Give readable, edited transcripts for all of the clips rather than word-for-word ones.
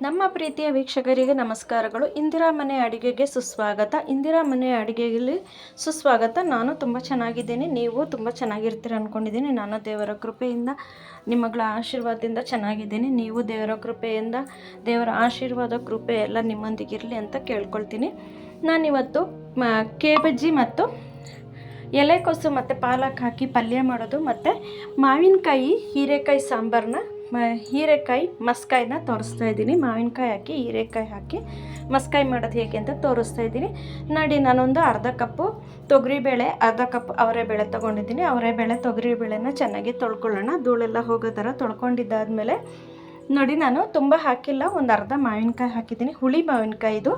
ನಮ್ಮ ಪ್ರೀತಿಯ ವೀಕ್ಷಕರಿಗೆ ನಮಸ್ಕಾರಗಳು. ಇಂದಿರಾ ಮನೆ ಅಡುಗೆಗೆ ಸುಸ್ವಾಗತ. ಇಂದಿರಾ ಮನೆ ಅಡುಗೆಯಲ್ಲಿ ಸುಸ್ವಾಗತ. ನಾನು ತುಂಬ ಚೆನ್ನಾಗಿದ್ದೀನಿ, ನೀವು ತುಂಬ ಚೆನ್ನಾಗಿರ್ತೀರ ಅಂದ್ಕೊಂಡಿದ್ದೀನಿ. ನಾನು ದೇವರ ಕೃಪೆಯಿಂದ, ನಿಮ್ಮಗಳ ಆಶೀರ್ವಾದದಿಂದ ಚೆನ್ನಾಗಿದ್ದೀನಿ. ನೀವು ದೇವರ ಕೃಪೆಯಿಂದ, ದೇವರ ಆಶೀರ್ವಾದ ಕೃಪೆ ಎಲ್ಲ ನಿಮ್ಮೊಂದಿಗಿರಲಿ ಅಂತ ಕೇಳ್ಕೊಳ್ತೀನಿ. ನಾನಿವತ್ತು ಕೇಬಜ್ಜಿ ಮತ್ತು ಎಲೆಕೋಸು ಮತ್ತು ಪಾಲಕ್ ಹಾಕಿ ಪಲ್ಯ ಮಾಡೋದು ಮತ್ತು ಮಾವಿನಕಾಯಿ ಹೀರೆಕಾಯಿ ಸಾಂಬಾರನ್ನ ಹೀರೆಕಾಯಿ ಮಸ್ಕಾಯಿನ ತೋರಿಸ್ತಾ ಇದ್ದೀನಿ. ಮಾವಿನಕಾಯಿ ಹಾಕಿ ಹೀರೆಕಾಯಿ ಹಾಕಿ ಮಸ್ಕಾಯಿ ಮಾಡೋದು ಹೇಗೆ ಅಂತ ತೋರಿಸ್ತಾ ಇದ್ದೀನಿ ನೋಡಿ. ನಾನೊಂದು ಅರ್ಧ ಕಪ್ಪು ತೊಗರಿಬೇಳೆ, ಅರ್ಧ ಕಪ್ ಅವರೆಬೇಳೆ ತೊಗೊಂಡಿದ್ದೀನಿ. ಅವರೆಬೇಳೆ ತೊಗರಿಬೇಳೆನ ಚೆನ್ನಾಗಿ ತೊಳ್ಕೊಳ್ಳೋಣ. ಧೂಳೆಲ್ಲ ಹೋಗೋ ಥರ ತೊಳ್ಕೊಂಡಿದ್ದಾದಮೇಲೆ ನೋಡಿ, ನಾನು ತುಂಬ ಹಾಕಿಲ್ಲ, ಒಂದು ಅರ್ಧ ಮಾವಿನಕಾಯಿ ಹಾಕಿದ್ದೀನಿ. ಹುಳಿ ಮಾವಿನಕಾಯಿ ಇದು.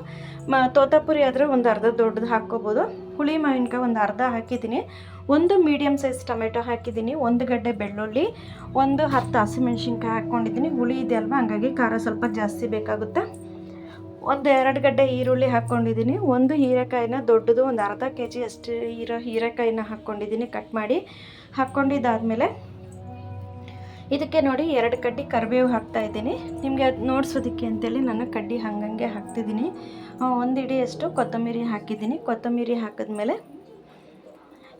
ತೋತಾಪುರಿ ಆದರೆ ಒಂದು ಅರ್ಧ ದೊಡ್ಡದು ಹಾಕ್ಕೋಬೋದು. ಹುಳಿ ಮಾವಿನಕಾಯಿ ಒಂದು ಅರ್ಧ ಹಾಕಿದ್ದೀನಿ. ಒಂದು ಮೀಡಿಯಮ್ ಸೈಜ್ ಟೊಮೆಟೊ ಹಾಕಿದ್ದೀನಿ. ಒಂದು ಗಡ್ಡೆ ಬೆಳ್ಳುಳ್ಳಿ, ಒಂದು 10 ಹಸಿಮೆಣ್ಸಿನ್ಕಾಯಿ ಹಾಕ್ಕೊಂಡಿದ್ದೀನಿ. ಹುಳಿ ಇದೆ ಅಲ್ವಾ, ಹಂಗಾಗಿ ಖಾರ ಸ್ವಲ್ಪ ಜಾಸ್ತಿ ಬೇಕಾಗುತ್ತೆ. ಒಂದು 2 ಗಡ್ಡೆ ಈರುಳ್ಳಿ ಹಾಕ್ಕೊಂಡಿದ್ದೀನಿ. ಒಂದು ಹೀರೆಕಾಯಿನ ದೊಡ್ಡದು, ಒಂದು ಅರ್ಧ kg ಅಷ್ಟು ಹೀರೆಕಾಯಿನ ಹಾಕ್ಕೊಂಡಿದ್ದೀನಿ, ಕಟ್ ಮಾಡಿ ಹಾಕ್ಕೊಂಡಿದ್ದಾದಮೇಲೆ ಇದಕ್ಕೆ ನೋಡಿ 2 ಕಡ್ಡಿ ಕರಿಬೇವು ಹಾಕ್ತಾಯಿದ್ದೀನಿ. ನಿಮಗೆ ಅದು ನೋಡಿಸೋದಕ್ಕೆ ಅಂತೇಳಿ ನಾನು ಕಡ್ಡಿ ಹಂಗಂಗೆ ಹಾಕ್ತಿದ್ದೀನಿ. 1 ಹಿಡಿಯಷ್ಟು ಕೊತ್ತಂಬರಿ ಹಾಕಿದ್ದೀನಿ. ಕೊತ್ತಂಬರಿ ಹಾಕಿದ್ಮೇಲೆ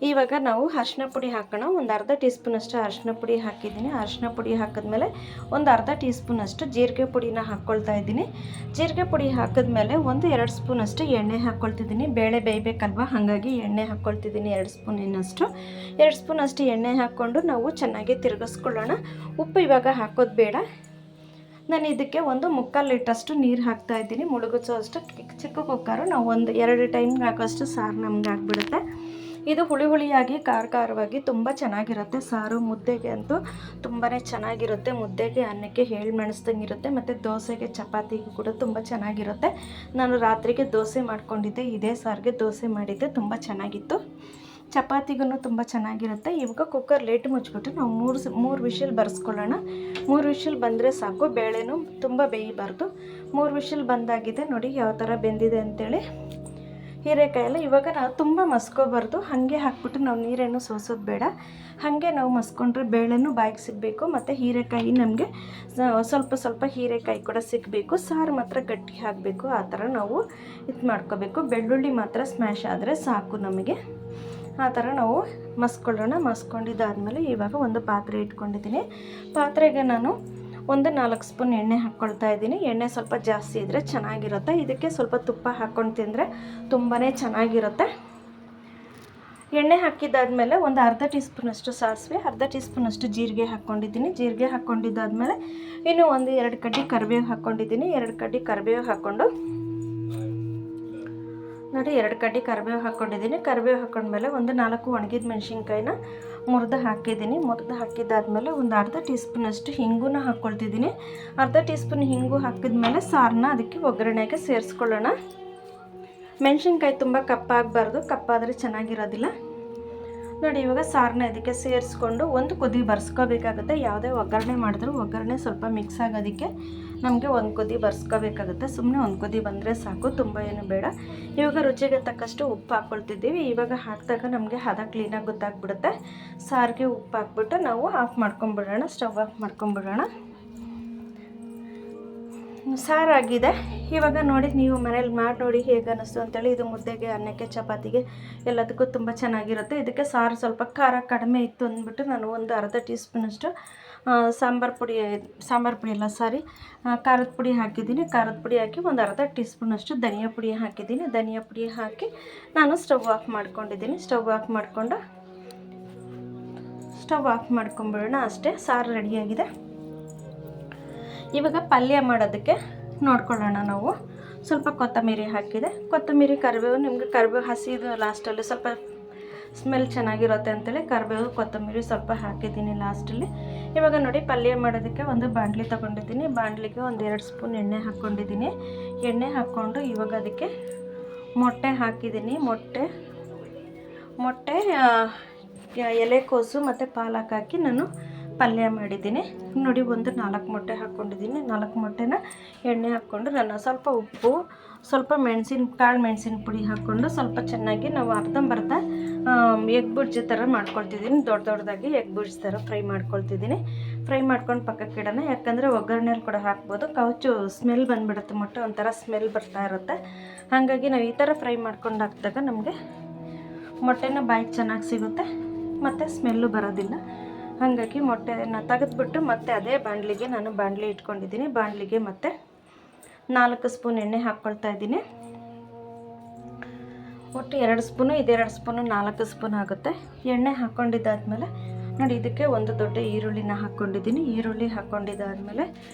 ಇವಾಗ ನಾವು ಅರಿಶಿನ ಪುಡಿ ಹಾಕೋಣ. ಒಂದು ಅರ್ಧ ಟೀ ಸ್ಪೂನಷ್ಟು ಅರಿಶಿನ ಪುಡಿ ಹಾಕಿದ್ದೀನಿ. ಅರಿಶಿನ ಪುಡಿ ಹಾಕಿದ್ಮೇಲೆ ಒಂದು ಅರ್ಧ ಟೀ ಸ್ಪೂನಷ್ಟು ಜೀರಿಗೆ ಪುಡಿನ ಹಾಕ್ಕೊಳ್ತಾ ಇದ್ದೀನಿ. ಜೀರಿಗೆ ಪುಡಿ ಹಾಕಿದ್ಮೇಲೆ 1-2 ಸ್ಪೂನಷ್ಟು ಎಣ್ಣೆ ಹಾಕ್ಕೊಳ್ತಿದ್ದೀನಿ. ಬೇಳೆ ಬೇಯಬೇಕಲ್ವ, ಹಾಗಾಗಿ ಎಣ್ಣೆ ಹಾಕ್ಕೊಳ್ತಿದ್ದೀನಿ 2 ಸ್ಪೂನಿನಷ್ಟು. 2 ಸ್ಪೂನಷ್ಟು ಎಣ್ಣೆ ಹಾಕ್ಕೊಂಡು ನಾವು ಚೆನ್ನಾಗಿ ತಿರುಗಿಸ್ಕೊಳ್ಳೋಣ. ಉಪ್ಪು ಇವಾಗ ಹಾಕೋದು ಬೇಡ. ನಾನು ಇದಕ್ಕೆ 1/4 ಲೀಟ್ರಷ್ಟು ನೀರು ಹಾಕ್ತಾಯಿದ್ದೀನಿ. ಮುಳುಗಿಸೋ ಅಷ್ಟು ಚಿಕ್ಕ ಕುಕ್ಕರು. ನಾವು 1-2 ಟೈಮ್ಗೆ ಹಾಕೋಷ್ಟು ಸಾರು ನಮ್ಗೆ ಆಗಿಬಿಡುತ್ತೆ. ಇದು ಹುಳಿ ಹುಳಿಯಾಗಿ ಖಾರವಾಗಿ ತುಂಬ ಚೆನ್ನಾಗಿರುತ್ತೆ ಸಾರು. ಮುದ್ದೆಗೆ ಅಂತೂ ತುಂಬಾ ಚೆನ್ನಾಗಿರುತ್ತೆ. ಮುದ್ದೆಗೆ, ಅನ್ನಕ್ಕೆ ಮೆಣಿಸ್ದಂಗೆ ಇರುತ್ತೆ. ಮತ್ತು ದೋಸೆಗೆ, ಚಪಾತಿಗೂ ಕೂಡ ತುಂಬ ಚೆನ್ನಾಗಿರುತ್ತೆ. ನಾನು ರಾತ್ರಿಗೆ ದೋಸೆ ಮಾಡ್ಕೊಂಡಿದ್ದೆ, ಇದೇ ಸಾರಿಗೆ ದೋಸೆ ಮಾಡಿದ್ದೆ, ತುಂಬ ಚೆನ್ನಾಗಿತ್ತು. ಚಪಾತಿಗೂ ತುಂಬ ಚೆನ್ನಾಗಿರುತ್ತೆ. ಇವಾಗ ಕುಕ್ಕರ್ ಲೇಟ್ ಮುಚ್ಚಿಬಿಟ್ಟು ನಾವು 3 ವಿಷಲ್ ಬರ್ಸ್ಕೊಳ್ಳೋಣ. 3 ವಿಷಲ್ ಬಂದರೆ ಸಾಕು. ಬೇಳೆನೂ ತುಂಬ ಬೇಯಬಾರ್ದು. 3 ವಿಷಲ್ ಬಂದಾಗಿದೆ ನೋಡಿ ಯಾವ ಥರ ಬೆಂದಿದೆ ಅಂಥೇಳಿ. ಹೀರೆಕಾಯೆಲ್ಲ ಇವಾಗ ನಾವು ತುಂಬ ಮಸ್ಕೋಬಾರ್ದು, ಹಾಗೆ ಹಾಕ್ಬಿಟ್ಟು ನಾವು ನೀರೇನು ಸೋಸೋದು ಬೇಡ. ಹಾಗೆ ನಾವು ಮಸ್ಕೊಂಡ್ರೆ ಬೇಳೆನೂ ಬಾಯಿಗೆ ಸಿಗಬೇಕು ಮತ್ತು ಹೀರೆಕಾಯಿ ನಮಗೆ ಸ್ವಲ್ಪ ಹೀರೆಕಾಯಿ ಕೂಡ ಸಿಗಬೇಕು. ಸಾರು ಮಾತ್ರ ಗಟ್ಟಿ ಹಾಕಬೇಕು. ಆ ಥರ ನಾವು ಇದು ಮಾಡ್ಕೋಬೇಕು. ಬೆಳ್ಳುಳ್ಳಿ ಮಾತ್ರ ಸ್ಮ್ಯಾಶ್ ಆದರೆ ಸಾಕು ನಮಗೆ. ಆ ಥರ ನಾವು ಮಸ್ಕೊಳ್ಳೋಣ. ಮಸ್ಕೊಂಡಿದ್ದಾದಮೇಲೆ ಇವಾಗ ಒಂದು ಪಾತ್ರೆ ಇಟ್ಕೊಂಡಿದ್ದೀನಿ. ಪಾತ್ರೆಗೆ ನಾನು 4 ಸ್ಪೂನ್ ಎಣ್ಣೆ ಹಾಕ್ಕೊಳ್ತಾ ಇದ್ದೀನಿ. ಎಣ್ಣೆ ಸ್ವಲ್ಪ ಜಾಸ್ತಿ ಇದ್ದರೆ ಚೆನ್ನಾಗಿರುತ್ತೆ. ಇದಕ್ಕೆ ಸ್ವಲ್ಪ ತುಪ್ಪ ಹಾಕ್ಕೊಂಡು ತಿಂದರೆ ತುಂಬಾ ಚೆನ್ನಾಗಿರುತ್ತೆ. ಎಣ್ಣೆ ಹಾಕಿದ್ದಾದಮೇಲೆ ಒಂದು ಅರ್ಧ ಟೀ ಸ್ಪೂನಷ್ಟು ಸಾಸಿವೆ, ಅರ್ಧ ಟೀ ಸ್ಪೂನಷ್ಟು ಜೀರಿಗೆ ಹಾಕ್ಕೊಂಡಿದ್ದೀನಿ. ಜೀರಿಗೆ ಹಾಕ್ಕೊಂಡಿದ್ದಾದಮೇಲೆ ಇನ್ನು 1-2 ಕಡ್ಡಿ ಕರಿಬೇವು ಹಾಕ್ಕೊಂಡಿದ್ದೀನಿ. 2 ಕಡ್ಡಿ ಕರಿಬೇವು ಹಾಕ್ಕೊಂಡು ನೋಡಿ, 2 ಕಡ್ಡಿ ಕರಿಬೇವು ಹಾಕ್ಕೊಂಡಿದ್ದೀನಿ. ಕರಿಬೇವು ಹಾಕ್ಕೊಂಡ್ಮೇಲೆ 4 ಒಣಗಿದ ಮೆಣಸಿನ್ಕಾಯಿನ ಮುರಿದು ಹಾಕಿದ್ದೀನಿ. ಮುರಿದು ಹಾಕಿದ್ದಾದಮೇಲೆ ಒಂದು ಅರ್ಧ ಟೀ ಸ್ಪೂನಷ್ಟು ಹಿಂಗುನ ಹಾಕ್ಕೊಳ್ತಿದ್ದೀನಿ. ಅರ್ಧ ಟೀ ಸ್ಪೂನ್ ಹಿಂಗು ಹಾಕಿದ್ಮೇಲೆ ಸಾರನ್ನ ಅದಕ್ಕೆ ಒಗ್ಗರಣೆಗೆ ಸೇರಿಸ್ಕೊಳ್ಳೋಣ. ಮೆಣಸಿನ್ಕಾಯಿ ತುಂಬ ಕಪ್ಪಾಗಬಾರ್ದು, ಕಪ್ಪಾದರೆ ಚೆನ್ನಾಗಿರೋದಿಲ್ಲ ನೋಡಿ. ಇವಾಗ ಸಾರನ್ನ ಇದಕ್ಕೆ ಸೇರಿಸ್ಕೊಂಡು ಒಂದು ಕುದಿ ಬರ್ಸ್ಕೋಬೇಕಾಗುತ್ತೆ. ಯಾವುದೇ ಒಗ್ಗರಣೆ ಮಾಡಿದ್ರೂ ಒಗ್ಗರಣೆ ಸ್ವಲ್ಪ ಮಿಕ್ಸ್ ಆಗೋದಕ್ಕೆ ನಮಗೆ ಒಂದು ಕುದಿ ಬರ್ಸ್ಕೋಬೇಕಾಗುತ್ತೆ. ಸುಮ್ಮನೆ ಒಂದು ಕುದಿ ಬಂದರೆ ಸಾಕು, ತುಂಬ ಏನು ಬೇಡ. ಇವಾಗ ರುಚಿಗೆ ತಕ್ಕಷ್ಟು ಉಪ್ಪು ಹಾಕ್ಕೊಳ್ತಿದ್ದೀವಿ. ಇವಾಗ ಹಾಕಿದಾಗ ನಮಗೆ ಹದ ಕ್ಲೀನಾಗಿ ಗೊತ್ತಾಗ್ಬಿಡುತ್ತೆ. ಸಾರಿಗೆ ಉಪ್ಪು ಹಾಕ್ಬಿಟ್ಟು ನಾವು ಆಫ್ ಮಾಡ್ಕೊಂಬಿಡೋಣ, ಸ್ಟವ್ ಆಫ್ ಮಾಡ್ಕೊಂಬಿಡೋಣ. ಸಾರಾಗಿದೆ. ಇವಾಗ ನೋಡಿ, ನೀವು ಮನೇಲಿ ಮಾಡಿ ನೋಡಿ ಹೇಗೆ ಅನ್ನಿಸ್ತು ಅಂತೇಳಿ. ಇದು ಮುದ್ದೆಗೆ, ಅನ್ನಕ್ಕೆ, ಚಪಾತಿಗೆ ಎಲ್ಲದಕ್ಕೂ ತುಂಬ ಚೆನ್ನಾಗಿರುತ್ತೆ. ಇದಕ್ಕೆ ಸಾರು ಸ್ವಲ್ಪ ಖಾರ ಕಡಿಮೆ ಇತ್ತು ಅಂದ್ಬಿಟ್ಟು ನಾನು ಒಂದು ಅರ್ಧ ಟೀ ಸ್ಪೂನಷ್ಟು ಖಾರದ ಪುಡಿ ಹಾಕಿದ್ದೀನಿ. ಖಾರದ ಪುಡಿ ಹಾಕಿ ಒಂದು ಅರ್ಧ ಟೀ ಸ್ಪೂನಷ್ಟು ಧನಿಯಾ ಪುಡಿ ಹಾಕಿದ್ದೀನಿ. ಧನಿಯಾ ಪುಡಿ ಹಾಕಿ ನಾನು ಸ್ಟವ್ ಆಫ್ ಮಾಡ್ಕೊಂಡಿದ್ದೀನಿ. ಸ್ಟವ್ ಆಫ್ ಮಾಡ್ಕೊಂಬಿಡೋಣ. ಅಷ್ಟೇ, ಸಾರು ರೆಡಿಯಾಗಿದೆ. ಇವಾಗ ಪಲ್ಯ ಮಾಡೋದಕ್ಕೆ ನೋಡ್ಕೊಳ್ಳೋಣ. ನಾವು ಸ್ವಲ್ಪ ಕೊತ್ತಂಬರಿ ಹಾಕಿದೆ. ಕೊತ್ತಂಬರಿ, ಕರಿಬೇವು, ನಿಮಗೆ ಕರಿಬೇವು ಹಸಿದು ಲಾಸ್ಟಲ್ಲಿ ಸ್ವಲ್ಪ ಸ್ಮೆಲ್ ಚೆನ್ನಾಗಿರುತ್ತೆ ಅಂತೇಳಿ ಕರಿಬೇವು, ಕೊತ್ತಂಬರಿ ಸ್ವಲ್ಪ ಹಾಕಿದ್ದೀನಿ ಲಾಸ್ಟಲ್ಲಿ. ಇವಾಗ ನೋಡಿ, ಪಲ್ಯ ಮಾಡೋದಕ್ಕೆ ಒಂದು ಬಾಣಲಿ ತೊಗೊಂಡಿದ್ದೀನಿ. ಬಾಣಲಿಗೆ 1-2 ಸ್ಪೂನ್ ಎಣ್ಣೆ ಹಾಕ್ಕೊಂಡಿದ್ದೀನಿ. ಎಣ್ಣೆ ಹಾಕ್ಕೊಂಡು ಇವಾಗ ಅದಕ್ಕೆ ಮೊಟ್ಟೆ ಹಾಕಿದ್ದೀನಿ. ಮೊಟ್ಟೆ ಎಲೆಕೋಸು ಮತ್ತು ಪಾಲಕ್ ಹಾಕಿ ನಾನು ಪಲ್ಯ ಮಾಡಿದ್ದೀನಿ. ನೋಡಿ ಒಂದು 4 ಮೊಟ್ಟೆ ಹಾಕ್ಕೊಂಡಿದ್ದೀನಿ. 4 ಮೊಟ್ಟೆನ ಎಣ್ಣೆ ಹಾಕ್ಕೊಂಡು ನಾನು ಸ್ವಲ್ಪ ಉಪ್ಪು, ಸ್ವಲ್ಪ ಕಾಳು ಮೆಣಸಿನ ಪುಡಿ ಹಾಕ್ಕೊಂಡು ಸ್ವಲ್ಪ ಚೆನ್ನಾಗಿ ನಾವು ಅರ್ಧಂಬರ್ಧ ಎಗ್ ಬುರ್ಜಿ ಥರ ಮಾಡ್ಕೊಳ್ತಿದ್ದೀನಿ. ದೊಡ್ಡದಾಗಿ ಎಗ್ ಬುರ್ಜಿ ಥರ ಫ್ರೈ ಮಾಡ್ಕೊಳ್ತಿದ್ದೀನಿ. ಫ್ರೈ ಮಾಡ್ಕೊಂಡು ಪಕ್ಕಕ್ಕೆ ಇಡೋಣ. ಯಾಕಂದರೆ ಒಗ್ಗರಣೆಯಲ್ಲಿ ಕೂಡ ಹಾಕ್ಬೋದು. ಕೌಚು ಸ್ಮೆಲ್ ಬಂದುಬಿಡುತ್ತೆ, ಮೊಟ್ಟೆ ಒಂಥರ ಸ್ಮೆಲ್ ಬರ್ತಾ ಇರುತ್ತೆ. ಹಾಗಾಗಿ ನಾವು ಈ ಥರ ಫ್ರೈ ಮಾಡ್ಕೊಂಡು ಹಾಕಿದಾಗ ನಮಗೆ ಮೊಟ್ಟೆನ ಬಾಯಿಗೆ ಚೆನ್ನಾಗಿ ಸಿಗುತ್ತೆ ಮತ್ತು ಸ್ಮೆಲ್ಲು ಬರೋದಿಲ್ಲ. ಹಾಗಾಗಿ ಮೊಟ್ಟೆನ ತೆಗೆದ್ಬಿಟ್ಟು ಮತ್ತೆ ಅದೇ ಬಾಣಲಿಗೆ ನಾನು ಬಾಣಲಿ ಇಟ್ಕೊಂಡಿದ್ದೀನಿ. ಬಾಣಲಿಗೆ ಮತ್ತೆ 4 ಸ್ಪೂನ್ ಎಣ್ಣೆ ಹಾಕ್ಕೊಳ್ತಾ ಇದ್ದೀನಿ. ಒಟ್ಟು 2 ಸ್ಪೂನು, ಇದು 2 ಸ್ಪೂನು 4 ಸ್ಪೂನ್ ಆಗುತ್ತೆ. ಎಣ್ಣೆ ಹಾಕ್ಕೊಂಡಿದ್ದಾದಮೇಲೆ ನೋಡಿ ಇದಕ್ಕೆ ಒಂದು ದೊಡ್ಡ ಈರುಳ್ಳಿನ ಹಾಕ್ಕೊಂಡಿದ್ದೀನಿ. ಈರುಳ್ಳಿ ಹಾಕ್ಕೊಂಡಿದ್ದಾದಮೇಲೆ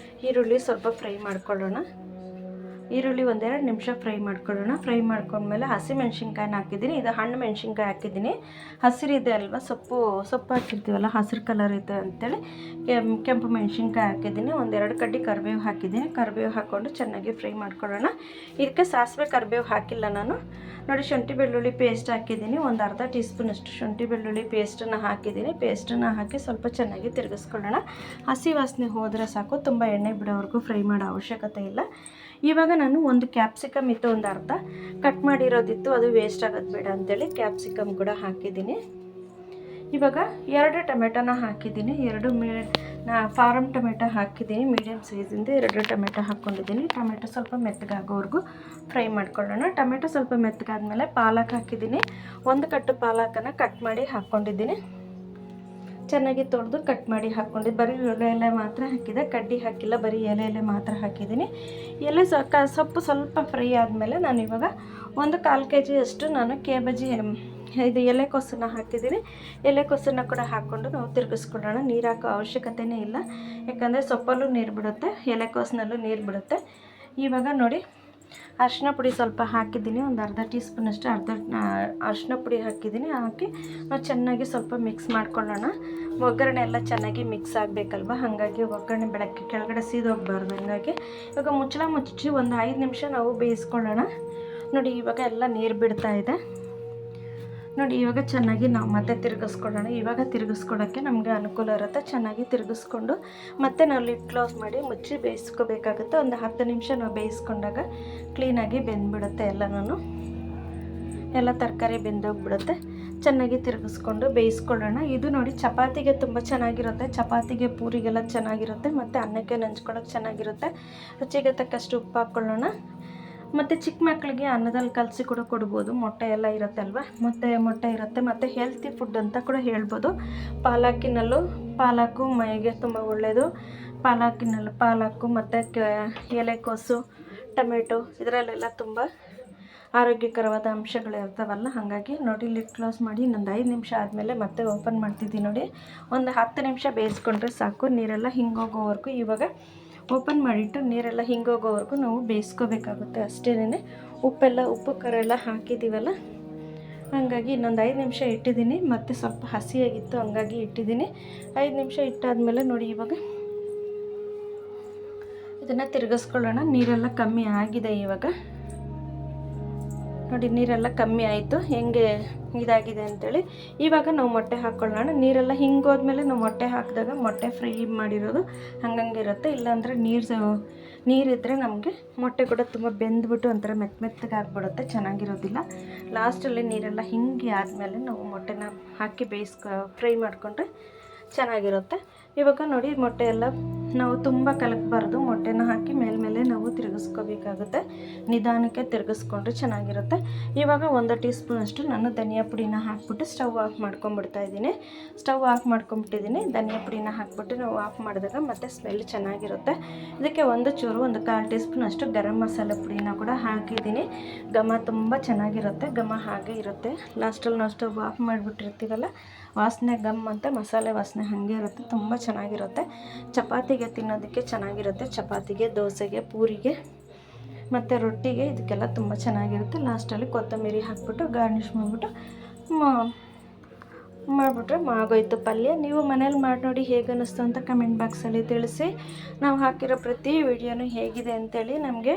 ಈರುಳ್ಳಿ ಸ್ವಲ್ಪ ಫ್ರೈ ಮಾಡ್ಕೊಳ್ಳೋಣ. ಈರುಳ್ಳಿ 1-2 ನಿಮಿಷ ಫ್ರೈ ಮಾಡ್ಕೊಳ್ಳೋಣ. ಫ್ರೈ ಮಾಡ್ಕೊಂಡ್ಮೇಲೆ ಹಸಿಮೆಣ್ಸಿನ್ಕಾಯಿನ ಹಾಕಿದ್ದೀನಿ. ಇದು ಹಣ್ಣು ಮೆಣಸಿನ್ಕಾಯಿ ಹಾಕಿದ್ದೀನಿ. ಹಸಿರಿದೆ ಅಲ್ವಾ, ಸೊಪ್ಪು ಹಾಕಿರ್ತೀವಲ್ಲ, ಹಸಿರು ಕಲರ್ ಇದೆ ಅಂತೇಳಿ ಕೆಂಪು ಮೆಣಸಿನ್ಕಾಯಿ ಹಾಕಿದ್ದೀನಿ. 1-2 ಕಡ್ಡಿ ಕರಿಬೇವು ಹಾಕಿದ್ದೀನಿ. ಕರಿಬೇವು ಹಾಕ್ಕೊಂಡು ಚೆನ್ನಾಗಿ ಫ್ರೈ ಮಾಡ್ಕೊಳ್ಳೋಣ. ಇದಕ್ಕೆ ಸಾಸಿವೆ ಕರಿಬೇವು ಹಾಕಿಲ್ಲ ನಾನು. ನೋಡಿ ಶುಂಠಿ ಬೆಳ್ಳುಳ್ಳಿ ಪೇಸ್ಟ್ ಹಾಕಿದ್ದೀನಿ. ಒಂದು ಅರ್ಧ ಟೀ ಸ್ಪೂನಷ್ಟು ಶುಂಠಿ ಬೆಳ್ಳುಳ್ಳಿ ಪೇಸ್ಟನ್ನು ಹಾಕಿದ್ದೀನಿ. ಪೇಸ್ಟನ್ನು ಹಾಕಿ ಸ್ವಲ್ಪ ಚೆನ್ನಾಗಿ ತಿರುಗಿಸ್ಕೊಳ್ಳೋಣ. ಹಸಿ ವಾಸನೆ ಹೋದರೆ ಸಾಕು, ತುಂಬ ಎಣ್ಣೆ ಬಿಡೋವರೆಗೂ ಫ್ರೈ ಮಾಡೋ ಅವಶ್ಯಕತೆ ಇಲ್ಲ. ಇವಾಗ ನಾನು ಒಂದು ಕ್ಯಾಪ್ಸಿಕಮ್ ಇತ್ತು, ಒಂದು ಅರ್ಧ ಕಟ್ ಮಾಡಿರೋದಿತ್ತು, ಅದು ವೇಸ್ಟ್ ಆಗೋದು ಬೇಡ ಅಂತೇಳಿ ಕ್ಯಾಪ್ಸಿಕಮ್ ಕೂಡ ಹಾಕಿದ್ದೀನಿ. ಇವಾಗ 2 ಟೊಮೆಟೊನ ಹಾಕಿದ್ದೀನಿ. 2 ಫಾರಮ್ ಟೊಮೆಟೊ ಹಾಕಿದ್ದೀನಿ. ಮೀಡಿಯಮ್ ಸೈಜಿಂದ 2 ಟೊಮೆಟೊ ಹಾಕ್ಕೊಂಡಿದ್ದೀನಿ. ಟೊಮೆಟೊ ಸ್ವಲ್ಪ ಮೆತ್ತಗಾಗೋವರೆಗೂ ಫ್ರೈ ಮಾಡ್ಕೊಳ್ಳೋಣ. ಟೊಮೆಟೊ ಸ್ವಲ್ಪ ಮೆತ್ತಗಾದ್ಮೇಲೆ ಪಾಲಕ್ ಹಾಕಿದ್ದೀನಿ. 1 ಕಟ್ಟು ಪಾಲಕನ್ನು ಕಟ್ ಮಾಡಿ ಹಾಕ್ಕೊಂಡಿದ್ದೀನಿ. ಚೆನ್ನಾಗಿ ತೊಳೆದು ಕಟ್ ಮಾಡಿ ಹಾಕ್ಕೊಂಡು ಬರೀ ಎಲೆ ಮಾತ್ರ ಹಾಕಿದೆ, ಕಡ್ಡಿ ಹಾಕಿಲ್ಲ, ಬರೀ ಎಲೆ ಮಾತ್ರ ಹಾಕಿದ್ದೀನಿ. ಸೊಪ್ಪು ಸ್ವಲ್ಪ ಫ್ರೈ ಆದಮೇಲೆ ನಾನು ಇವಾಗ 1/4 kg ಅಷ್ಟು ನಾನು ಕೇಬಜಿ ಇದು ಎಲೆಕೋಸನ್ನು ಹಾಕಿದ್ದೀನಿ. ಎಲೆಕೋಸನ್ನು ಕೂಡ ಹಾಕ್ಕೊಂಡು ನಾವು ತಿರುಗಿಸ್ಕೊಳ್ಳೋಣ. ನೀರು ಹಾಕೋ ಅವಶ್ಯಕತೆಯೇ ಇಲ್ಲ, ಯಾಕಂದರೆ ಸೊಪ್ಪಲ್ಲೂ ನೀರು ಬಿಡುತ್ತೆ, ಎಲೆಕೋಸಿನಲ್ಲೂ ನೀರು ಬಿಡುತ್ತೆ. ಇವಾಗ ನೋಡಿ ಅರಿಶಿನ ಪುಡಿ ಸ್ವಲ್ಪ ಹಾಕಿದ್ದೀನಿ. ಒಂದು ಅರ್ಧ ಟೀ ಸ್ಪೂನಷ್ಟು ಅರಿಶಿನ ಪುಡಿ ಹಾಕಿದ್ದೀನಿ. ಹಾಕಿ ನಾವು ಚೆನ್ನಾಗಿ ಸ್ವಲ್ಪ ಮಿಕ್ಸ್ ಮಾಡ್ಕೊಳ್ಳೋಣ. ಒಗ್ಗರಣೆ ಎಲ್ಲ ಚೆನ್ನಾಗಿ ಮಿಕ್ಸ್ ಆಗಬೇಕಲ್ವ, ಹಾಗಾಗಿ ಒಗ್ಗರಣೆ ಬೆಳಗ್ಗೆ ಕೆಳಗಡೆ ಸೀದೋಗಬಾರ್ದು. ಹಾಗಾಗಿ ಇವಾಗ ಮುಚ್ಚಳ ಮುಚ್ಚಿ ಒಂದು 5 ನಿಮಿಷ ನಾವು ಬೇಯಿಸ್ಕೊಳ್ಳೋಣ. ನೋಡಿ ಇವಾಗ ಎಲ್ಲ ನೀರು ಬಿಡ್ತಾ ಇದೆ. ನೋಡಿ ಇವಾಗ ಚೆನ್ನಾಗಿ ನಾವು ಮತ್ತೆ ತಿರುಗಿಸ್ಕೊಳ್ಳೋಣ. ಇವಾಗ ತಿರುಗಿಸ್ಕೊಳ್ಳೋಕ್ಕೆ ನಮಗೆ ಅನುಕೂಲ ಇರುತ್ತೆ. ಚೆನ್ನಾಗಿ ತಿರುಗಿಸ್ಕೊಂಡು ಮತ್ತೆ ನಾವು ಲಿಡ್ ಕ್ಲೋಸ್ ಮಾಡಿ ಮುಚ್ಚಿ ಬೇಯಿಸ್ಕೋಬೇಕಾಗುತ್ತೆ. ಒಂದು 10 ನಿಮಿಷ ನಾವು ಬೇಯಿಸ್ಕೊಂಡಾಗ ಕ್ಲೀನಾಗಿ ಬೆಂದ್ಬಿಡುತ್ತೆ. ಎಲ್ಲ ತರಕಾರಿ ಬೆಂದೋಗ್ಬಿಡುತ್ತೆ. ಚೆನ್ನಾಗಿ ತಿರುಗಿಸ್ಕೊಂಡು ಬೇಯಿಸ್ಕೊಳ್ಳೋಣ. ಇದು ನೋಡಿ ಚಪಾತಿಗೆ ತುಂಬ ಚೆನ್ನಾಗಿರುತ್ತೆ, ಚಪಾತಿಗೆ ಪೂರಿಗೆಲ್ಲ ಚೆನ್ನಾಗಿರುತ್ತೆ, ಮತ್ತು ಅನ್ನಕ್ಕೆ ನಂಚ್ಕೊಳ್ಳೋಕೆ ಚೆನ್ನಾಗಿರುತ್ತೆ. ರುಚಿಗೆ ತಕ್ಕಷ್ಟು ಉಪ್ಪು ಹಾಕ್ಕೊಳ್ಳೋಣ. ಮತ್ತು ಚಿಕ್ಕ ಮಕ್ಕಳಿಗೆ ಅನ್ನದಲ್ಲಿ ಕಲಸಿ ಕೂಡ ಕೊಡ್ಬೋದು. ಮೊಟ್ಟೆ ಎಲ್ಲ ಇರುತ್ತೆ ಅಲ್ವ, ಮೊಟ್ಟೆ ಇರುತ್ತೆ, ಮತ್ತು ಹೆಲ್ತಿ ಫುಡ್ ಅಂತ ಕೂಡ ಹೇಳ್ಬೋದು. ಪಾಲಕ್ಕು ಮೈಗೆ ತುಂಬ ಒಳ್ಳೆಯದು. ಪಾಲಕ್ಕು ಮತ್ತು ಎಲೆಕೋಸು, ಟೊಮೆಟೊ ಇದರಲ್ಲೆಲ್ಲ ತುಂಬ ಆರೋಗ್ಯಕರವಾದ ಅಂಶಗಳು ಇರ್ತಾವಲ್ಲ. ಹಾಗಾಗಿ ನೋಡಿ ಲಿಡ್ ಕ್ಲೋಸ್ ಮಾಡಿ ಇನ್ನೊಂದು 5 ನಿಮಿಷ ಆದಮೇಲೆ ಮತ್ತೆ ಓಪನ್ ಮಾಡ್ತಿದ್ದೀನಿ. ನೋಡಿ ಒಂದು 10 ನಿಮಿಷ ಬೇಯಿಸ್ಕೊಂಡ್ರೆ ಸಾಕು, ನೀರೆಲ್ಲ ಹಿಂಗೋಗೋವರೆಗೂ. ಇವಾಗ ಓಪನ್ ಮಾಡಿಟ್ಟು ನೀರೆಲ್ಲ ಹಿಂಗೋಗೋವರೆಗೂ ನಾವು ಬೇಯಿಸ್ಕೋಬೇಕಾಗುತ್ತೆ ಅಷ್ಟೇನೆ. ಉಪ್ಪು ಖಾರ ಎಲ್ಲ ಹಾಕಿದ್ದೀವಲ್ಲ, ಹಾಗಾಗಿ ಇನ್ನೊಂದು 5 ನಿಮಿಷ ಇಟ್ಟಿದ್ದೀನಿ. ಮತ್ತು ಸ್ವಲ್ಪ ಹಸಿಯಾಗಿತ್ತು ಹಂಗಾಗಿ ಇಟ್ಟಿದ್ದೀನಿ. 5 ನಿಮಿಷ ಇಟ್ಟಾದಮೇಲೆ ನೋಡಿ ಇವಾಗ ಇದನ್ನು ತಿರುಗಿಸ್ಕೊಳ್ಳೋಣ. ನೀರೆಲ್ಲ ಕಮ್ಮಿ ಆಗಿದೆ. ಇವಾಗ ನೋಡಿ ನೀರೆಲ್ಲ ಕಮ್ಮಿ ಆಯಿತು, ಹೆಂಗೆ ಇದಾಗಿದೆ ಅಂಥೇಳಿ. ಇವಾಗ ನಾವು ಮೊಟ್ಟೆ ಹಾಕ್ಕೊಳ್ಳೋಣ. ನೀರೆಲ್ಲ ಹಿಂಗೋದ್ಮೇಲೆ ನಾವು ಮೊಟ್ಟೆ ಹಾಕಿದಾಗ ಮೊಟ್ಟೆ ಫ್ರೈ ಮಾಡಿರೋದು ಹಂಗಿರುತ್ತೆ. ಇಲ್ಲಾಂದರೆ ನೀರಿದ್ದರೆ ನಮಗೆ ಮೊಟ್ಟೆ ಕೂಡ ತುಂಬ ಬೆಂದ್ಬಿಟ್ಟು ಒಂಥರ ಮೆತ್ತಗಾಗ್ಬಿಡುತ್ತೆ, ಚೆನ್ನಾಗಿರೋದಿಲ್ಲ. ಲಾಸ್ಟಲ್ಲಿ ನೀರೆಲ್ಲ ಹಿಂಗೆ ಆದಮೇಲೆ ನಾವು ಮೊಟ್ಟೆನ ಹಾಕಿ ಫ್ರೈ ಮಾಡಿಕೊಂಡ್ರೆ ಚೆನ್ನಾಗಿರುತ್ತೆ. ಇವಾಗ ನೋಡಿ ಮೊಟ್ಟೆ ಎಲ್ಲ ನಾವು ತುಂಬ ಕಲಕಬಾರ್ದು. ಮೊಟ್ಟೆನ ಹಾಕಿ ಮೇಲೆ ನಾವು ತಿರುಗಿಸ್ಕೋಬೇಕಾಗುತ್ತೆ. ನಿಧಾನಕ್ಕೆ ತಿರುಗಿಸ್ಕೊಂಡ್ರೆ ಚೆನ್ನಾಗಿರುತ್ತೆ. ಇವಾಗ 1 ಟೀ ಸ್ಪೂನಷ್ಟು ನಾನು ಧನಿಯಾ ಪುಡಿನ ಹಾಕ್ಬಿಟ್ಟು ಸ್ಟವ್ ಆಫ್ ಮಾಡ್ಕೊಂಡ್ಬಿಟ್ಟಿದ್ದೀನಿ. ಧನಿಯಾ ಪುಡಿನ ಹಾಕ್ಬಿಟ್ಟು ನಾವು ಆಫ್ ಮಾಡಿದಾಗ ಮತ್ತೆ ಸ್ಮೆಲ್ ಚೆನ್ನಾಗಿರುತ್ತೆ. ಇದಕ್ಕೆ ಒಂದು 1/4 ಟೀ ಸ್ಪೂನಷ್ಟು ಗರಂ ಮಸಾಲೆ ಪುಡಿನ ಕೂಡ ಹಾಕಿದ್ದೀನಿ. ಘಮ ತುಂಬ ಚೆನ್ನಾಗಿರುತ್ತೆ, ಘಮ ಹಾಗೆ ಇರುತ್ತೆ. ಲಾಸ್ಟಲ್ಲಿ ನಾವು ಸ್ಟವ್ ಆಫ್ ಮಾಡಿಬಿಟ್ಟಿರ್ತೀವಲ್ಲ, ವಾಸನೆ ಗಮ್ ಅಂತ ಮಸಾಲೆ ವಾಸನೆ ಹಾಗೆ ಇರುತ್ತೆ, ತುಂಬ ಚೆನ್ನಾಗಿರುತ್ತೆ. ಚಪಾತಿಗೆ ತಿನ್ನೋದಕ್ಕೆ ಚೆನ್ನಾಗಿರುತ್ತೆ. ಚಪಾತಿಗೆ, ದೋಸೆಗೆ, ಪೂರಿಗೆ ಮತ್ತು ರೊಟ್ಟಿಗೆ ಇದಕ್ಕೆಲ್ಲ ತುಂಬ ಚೆನ್ನಾಗಿರುತ್ತೆ. ಲಾಸ್ಟಲ್ಲಿ ಕೊತ್ತಂಬರಿ ಹಾಕ್ಬಿಟ್ಟು ಗಾರ್ನಿಷ್ ಮಾಡಿಬಿಟ್ರೆ ಆಗೋಯ್ತು ಪಲ್ಯ. ನೀವು ಮನೇಲಿ ಮಾಡಿ ನೋಡಿ ಹೇಗೆ ಅನ್ನಿಸ್ತು ಅಂತ ಕಮೆಂಟ್ ಬಾಕ್ಸಲ್ಲಿ ತಿಳಿಸಿ. ನಾವು ಹಾಕಿರೋ ಪ್ರತಿ ವಿಡಿಯೋನು ಹೇಗಿದೆ ಅಂತೇಳಿ ನಮಗೆ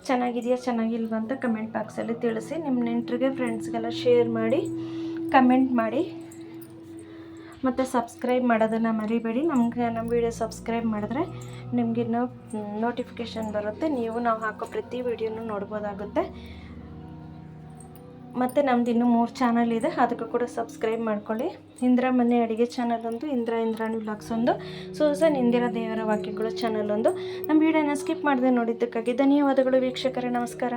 ಚೆನ್ನಾಗಿದೆಯಾ ಚೆನ್ನಾಗಿಲ್ವ ಅಂತ ಕಮೆಂಟ್ ಬಾಕ್ಸಲ್ಲಿ ತಿಳಿಸಿ. ನಿಮ್ಮ ನೆಂಟರಿಗೆ ಫ್ರೆಂಡ್ಸ್ಗೆಲ್ಲ ಶೇರ್ ಮಾಡಿ, ಕಮೆಂಟ್ ಮಾಡಿ. ಮತ್ತು ಸಬ್ಸ್ಕ್ರೈಬ್ ಮಾಡೋದನ್ನು ಮರಿಬೇಡಿ. ನಮ್ಮ ವಿಡಿಯೋ ಸಬ್ಸ್ಕ್ರೈಬ್ ಮಾಡಿದ್ರೆ ನಿಮಗಿನ್ನೂ ನೋಟಿಫಿಕೇಷನ್ ಬರುತ್ತೆ, ನೀವು ನಾವು ಹಾಕೋ ಪ್ರತಿ ವಿಡಿಯೋನೂ ನೋಡ್ಬೋದಾಗುತ್ತೆ. ಮತ್ತು ನಮ್ದು ಇನ್ನೂ 3 ಚಾನಲ್ ಇದೆ, ಅದಕ್ಕೂ ಕೂಡ ಸಬ್ಸ್ಕ್ರೈಬ್ ಮಾಡ್ಕೊಳ್ಳಿ. ಇಂದಿರಾ ಮನೆ ಅಡುಗೆ ಚಾನಲ್ ಒಂದು, ಇಂದ್ರಾಣಿ ವ್ಲಾಗ್ಸ್ ಒಂದು, ಸೂಸನ್ ಇಂದಿರಾ ದೇವರ ವಾಕ್ಯಗಳು ಚಾನಲ್ ಒಂದು. ನಮ್ಮ ವಿಡಿಯೋನ ಸ್ಕಿಪ್ ಮಾಡದೆ ನೋಡಿದ್ದಕ್ಕಾಗಿ ಧನ್ಯವಾದಗಳು ವೀಕ್ಷಕರೇ. ನಮಸ್ಕಾರ.